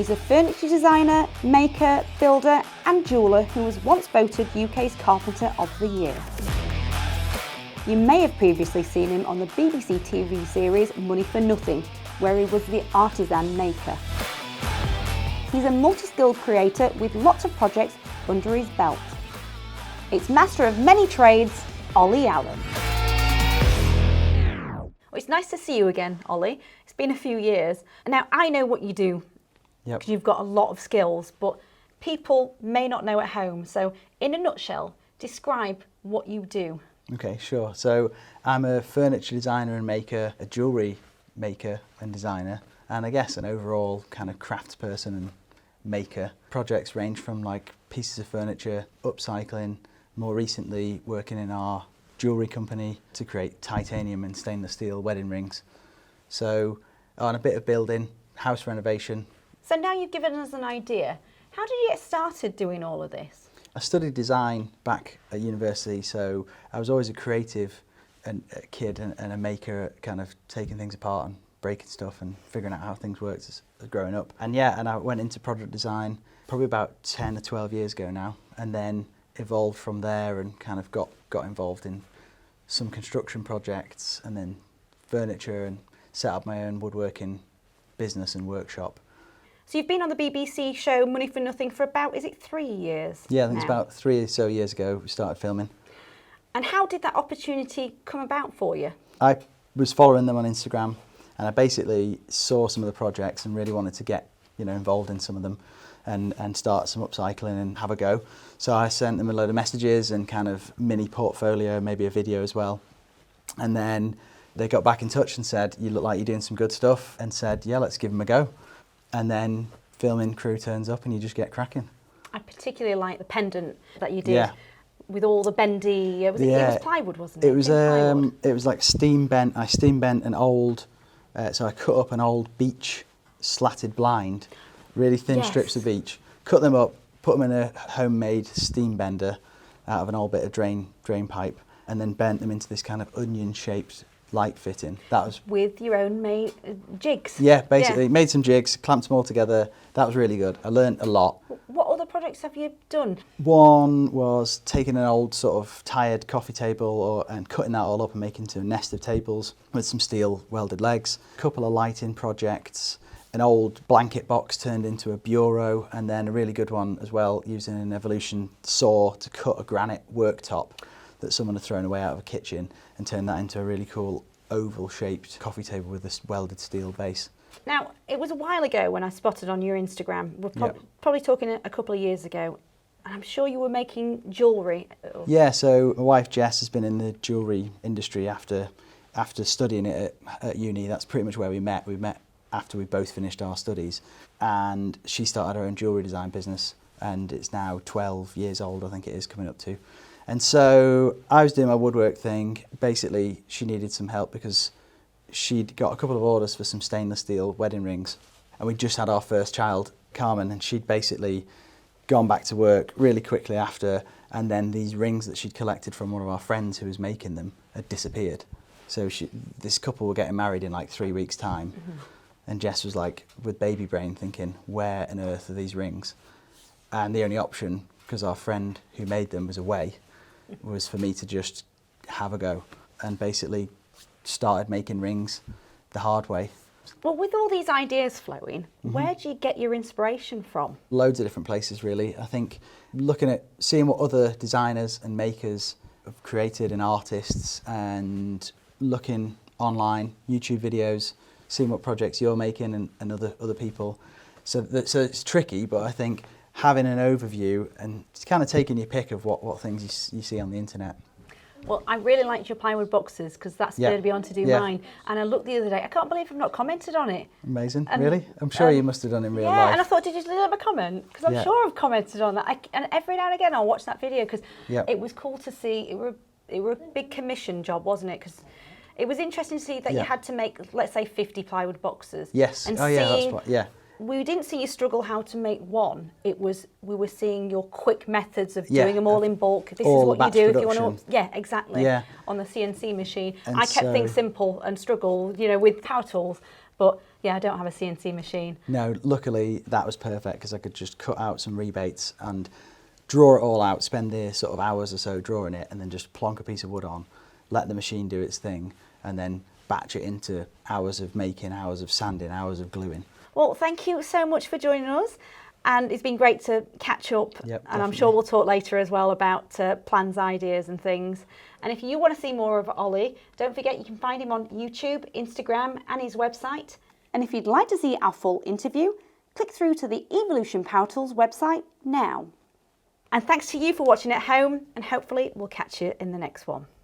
He's a furniture designer, maker, builder and jeweller who was once voted UK's Carpenter of the Year. You may have previously seen him on the BBC TV series Money for Nothing, where he was the artisan maker. He's a multi-skilled creator with lots of projects under his belt. It's master of many trades, Ollie Allen. Well, it's nice to see you again, Ollie. It's been a few years. Now, I know what you do, because you've got a lot of skills, but people may not know at home. So, in a nutshell, describe what you do. Okay, sure. So, I'm a furniture designer and maker, a jewellery maker and designer, and I guess an overall kind of crafts person and maker. Projects range from like pieces of furniture, upcycling, more recently working in our jewellery company to create titanium and stainless steel wedding rings. So on a bit of building, house renovation. So now you've given us an idea. How did you get started doing all of this? I studied design back at university, so I was always a creative and a kid and a maker, kind of taking things apart and breaking stuff and figuring out how things worked as growing up. And I went into product design probably about 10 or 12 years ago now, and then evolved from there and kind of got involved in some construction projects and then furniture and set up my own woodworking business and workshop. So you've been on the BBC show Money for Nothing for about, is it 3 years? Yeah, I think it's about 3 or so years ago we started filming. And how did that opportunity come about for you? I was following them on Instagram and I basically saw some of the projects and really wanted to get involved in some of them and start some upcycling and have a go. So I sent them a load of messages and kind of mini portfolio, maybe a video as well. And then they got back in touch and said, you look like you're doing some good stuff, and said, yeah, let's give them a go. And then filming crew turns up and you just get cracking. I particularly like the pendant that you did with all the bendy, it was plywood, wasn't it? It was like steam bent. I steam bent an old, so I cut up an old beech slatted blind, really thin strips of beech, cut them up, put them in a homemade steam bender out of an old bit of drain pipe, and then bent them into this kind of onion-shaped light fitting. That was with your own made jigs. Yeah, basically made some jigs, clamped them all together. That was really good. I learned a lot. What other projects have you done? One was taking an old sort of tired coffee table and cutting that all up and making into a nest of tables with some steel welded legs. A couple of lighting projects. An old blanket box turned into a bureau, and then a really good one as well, using an Evolution saw to cut a granite worktop that someone had thrown away out of a kitchen and turned that into a really cool oval-shaped coffee table with this welded steel base. Now, it was a while ago when I spotted on your Instagram. We're probably talking a couple of years ago. And I'm sure you were making jewellery. Yeah, so my wife Jess has been in the jewellery industry after studying it at uni. That's pretty much where we met. We met after we both finished our studies, and she started her own jewellery design business, and it's now 12 years old, I think it is, coming up to. And so I was doing my woodwork thing. Basically, she needed some help because she'd got a couple of orders for some stainless steel wedding rings, and we just had our first child, Carmen, and she'd basically gone back to work really quickly after, and then these rings that she'd collected from one of our friends who was making them had disappeared. So this couple were getting married in like 3 weeks' time. Mm-hmm. And Jess was like, with baby brain, thinking, where on earth are these rings? And the only option, because our friend who made them was away, was for me to just have a go and basically started making rings the hard way. Well, with all these ideas flowing, where do you get your inspiration from? Loads of different places, really. I think seeing what other designers and makers have created and artists, and looking online, YouTube videos, seeing what projects you're making and other people. So it's tricky, but I think having an overview and kind of taking your pick of what things you see on the internet. Well, I really liked your plywood boxes because that spurred me on to do mine. And I looked the other day, I can't believe I've not commented on it. Amazing, really? I'm sure you must have done in real life. Yeah, and I thought, did you leave a comment? Because I'm sure I've commented on that. And every now and again I'll watch that video because it was cool to see. It were a big commission job, wasn't it? Because it was interesting to see that you had to make, let's say, 50 plywood boxes. Yes. And we didn't see you struggle how to make one. We were seeing your quick methods of doing them all in bulk. This is what you do if you want to. Yeah, exactly. Yeah. On the CNC machine, and I kept things simple and struggled, with power tools. But yeah, I don't have a CNC machine. No, luckily that was perfect because I could just cut out some rebates and draw it all out, spend the sort of hours or so drawing it, and then just plonk a piece of wood on, let the machine do its thing, and then batch it into hours of making, hours of sanding, hours of gluing. Well, thank you so much for joining us. And it's been great to catch up. Yep, and I'm sure we'll talk later as well about plans, ideas and things. And if you want to see more of Ollie, don't forget you can find him on YouTube, Instagram and his website. And if you'd like to see our full interview, click through to the Evolution Power Tools website now. And thanks to you for watching at home, and hopefully we'll catch you in the next one.